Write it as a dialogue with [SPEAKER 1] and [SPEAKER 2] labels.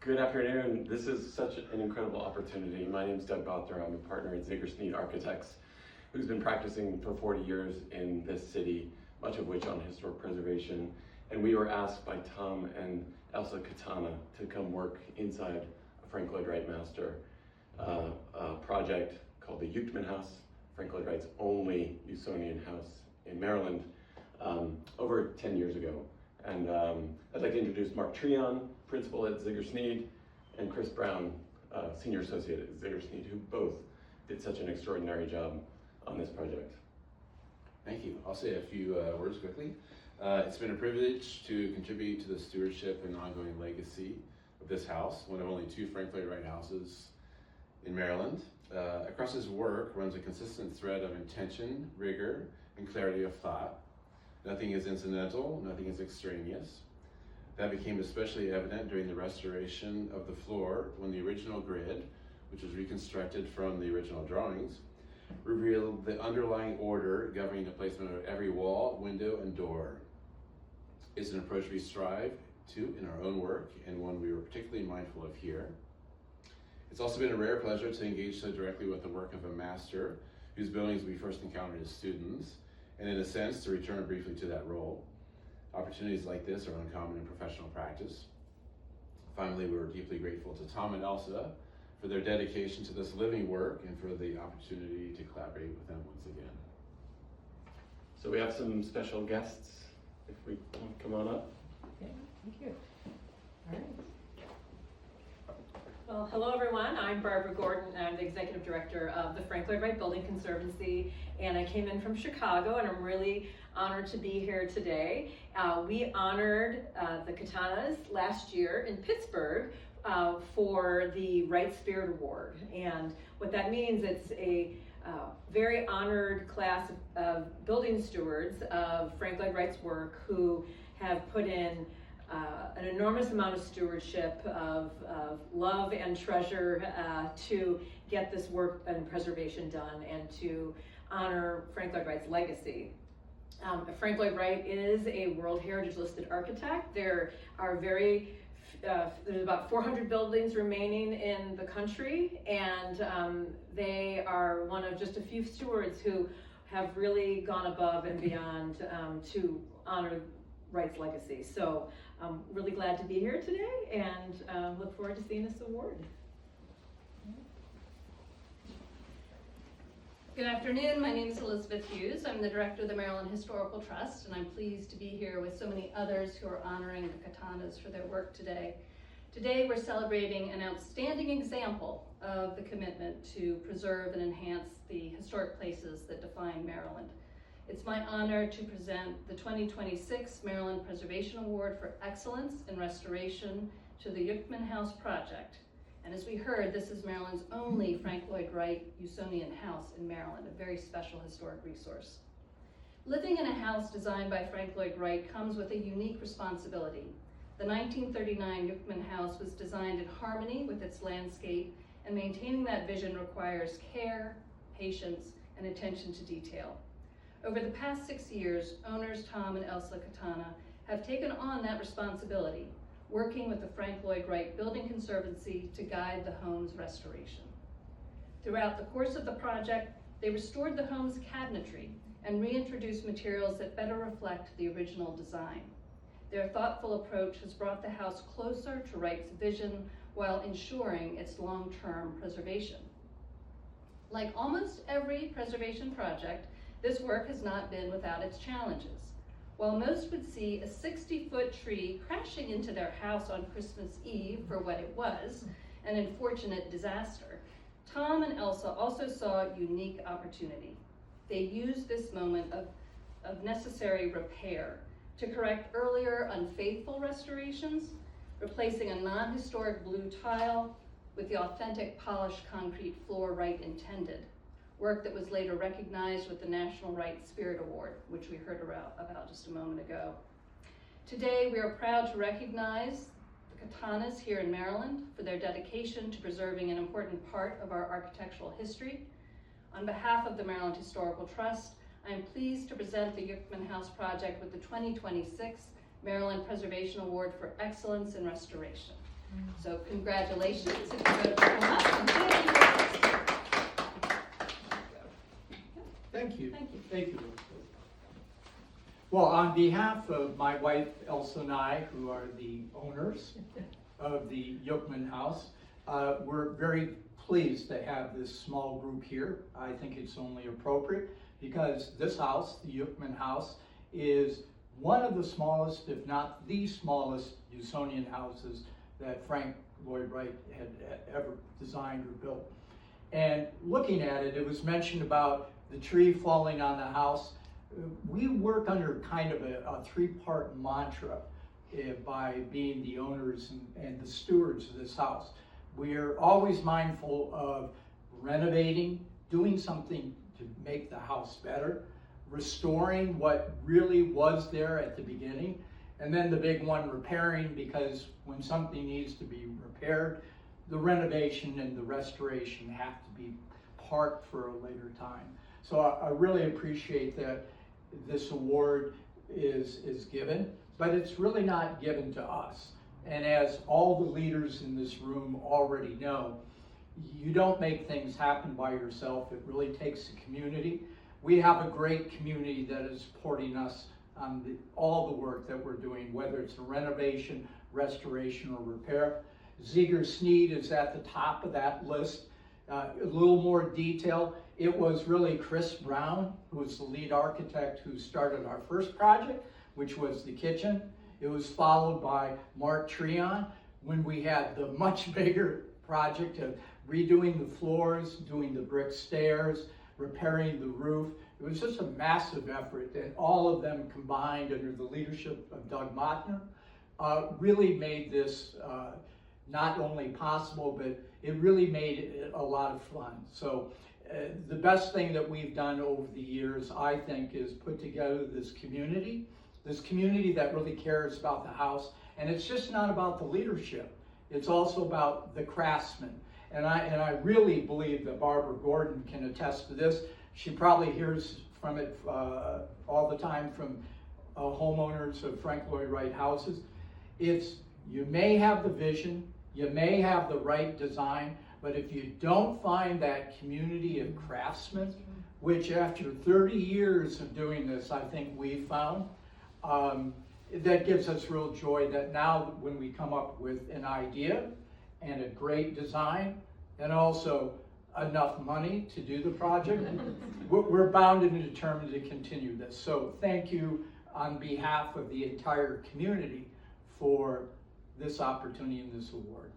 [SPEAKER 1] Good afternoon. This is such an incredible opportunity. My name is Doug Bother. I'm a partner at Ziegler Architects, who's been practicing for 40 years in this city, much of which on historic preservation. And we were asked by Tom and Elsa Katana to come work inside a Frank Lloyd Wright master project called the Euchtman House, Frank Lloyd Wright's only Usonian house in Maryland, over 10 years ago. And I'd like to introduce Mark Treon, principal at Ziegler, and Chris Brown, senior associate at Ziegler, who both did such an extraordinary job on this project.
[SPEAKER 2] Thank you. I'll say a few words quickly. It's been a privilege to contribute to the stewardship and ongoing legacy of this house, one of only two Frank Lloyd Wright houses in Maryland. Across his work runs a consistent thread of intention, rigor, and clarity of thought. Nothing is incidental, nothing is extraneous. That became especially evident during the restoration of the floor when the original grid, which was reconstructed from the original drawings, revealed the underlying order governing the placement of every wall, window, and door. It's an approach we strive to in our own work and one we were particularly mindful of here. It's also been a rare pleasure to engage so directly with the work of a master whose buildings we first encountered as students, and in a sense to return briefly to that role. Opportunities like this are uncommon in professional practice. Finally, we're deeply grateful to Tom and Elsa for their dedication to this living work and for the opportunity to collaborate with them once again.
[SPEAKER 1] So we have some special guests, if we come on up.
[SPEAKER 3] Okay, thank you. All right.
[SPEAKER 4] Well, hello everyone. I'm Barbara Gordon. I'm the executive director of the Frank Lloyd Wright Building Conservancy, and I came in from Chicago, and I'm really honored to be here today. We honored the Katanas last year in Pittsburgh for the Wright Spirit Award, and what that means, it's a very honored class of building stewards of Frank Lloyd Wright's work who have put in an enormous amount of stewardship, of love and treasure to get this work and preservation done and to honor Frank Lloyd Wright's legacy. Frank Lloyd Wright is a World Heritage listed architect. There are there's about 400 buildings remaining in the country, and they are one of just a few stewards who have really gone above and beyond to honor Wright's legacy. So I'm really glad to be here today and look forward to seeing this award.
[SPEAKER 5] Good afternoon, my name is Elizabeth Hughes. I'm the director of the Maryland Historical Trust, and I'm pleased to be here with so many others who are honoring the Katanas for their work today. Today we're celebrating an outstanding example of the commitment to preserve and enhance the historic places that define Maryland. It's my honor to present the 2026 Maryland Preservation Award for Excellence in Restoration to the Euchtman House project. And as we heard, this is Maryland's only Frank Lloyd Wright Usonian house in Maryland, a very special historic resource. Living in a house designed by Frank Lloyd Wright comes with a unique responsibility. The 1939 Euchtman House was designed in harmony with its landscape, and maintaining that vision requires care, patience, and attention to detail. Over the past 6 years, owners Tom and Elsa Katana have taken on that responsibility, working with the Frank Lloyd Wright Building Conservancy to guide the home's restoration. Throughout the course of the project, they restored the home's cabinetry and reintroduced materials that better reflect the original design. Their thoughtful approach has brought the house closer to Wright's vision while ensuring its long-term preservation. Like almost every preservation project, this work has not been without its challenges. While most would see a 60-foot tree crashing into their house on Christmas Eve for what it was, an unfortunate disaster, Tom and Elsa also saw a unique opportunity. They used this moment of necessary repair to correct earlier unfaithful restorations, replacing a non-historic blue tile with the authentic polished concrete floor Wright intended. Work that was later recognized with the National Wright Spirit Award, which we heard about just a moment ago. Today, we are proud to recognize the Katanas here in Maryland for their dedication to preserving an important part of our architectural history. On behalf of the Maryland Historical Trust, I am pleased to present the Euchtman House project with the 2026 Maryland Preservation Award for Excellence in Restoration. So congratulations, if you could come up and thank you.
[SPEAKER 6] Thank you.
[SPEAKER 5] Thank you.
[SPEAKER 6] Thank you. Well, on behalf of my wife Elsa and I, who are the owners of the Euchtman House, we're very pleased to have this small group here. I think it's only appropriate because this house, the Euchtman House, is one of the smallest, if not the smallest, Usonian houses that Frank Lloyd Wright had ever designed or built. And looking at it, it was mentioned about the tree falling on the house. We work under kind of a three-part mantra by being the owners and the stewards of this house. We are always mindful of renovating, doing something to make the house better, restoring what really was there at the beginning, and then the big one, repairing, because when something needs to be repaired, the renovation and the restoration have to be parked for a later time. So I really appreciate that this award is given, but it's really not given to us. And as all the leaders in this room already know, you don't make things happen by yourself. It really takes a community. We have a great community that is supporting us on all the work that we're doing, whether it's a renovation, restoration, or repair. Ziegler Sneed is at the top of that list. A little more detail. It was really Chris Brown, who was the lead architect, who started our first project, which was the kitchen. It was followed by Mark Treon when we had the much bigger project of redoing the floors, doing the brick stairs, repairing the roof. It was just a massive effort, and all of them combined under the leadership of Doug Mottner really made this not only possible, but it really made it a lot of fun. So the best thing that we've done over the years, I think, is put together this community that really cares about the house. And it's just not about the leadership. It's also about the craftsmen. And I really believe that Barbara Gordon can attest to this. She probably hears from it all the time from homeowners of Frank Lloyd Wright houses. It's, you may have the vision, you may have the right design, but if you don't find that community of craftsmen, which after 30 years of doing this, I think we've found, that gives us real joy that now when we come up with an idea and a great design and also enough money to do the project, we're bound and determined to continue this. So thank you on behalf of the entire community for this opportunity and this award.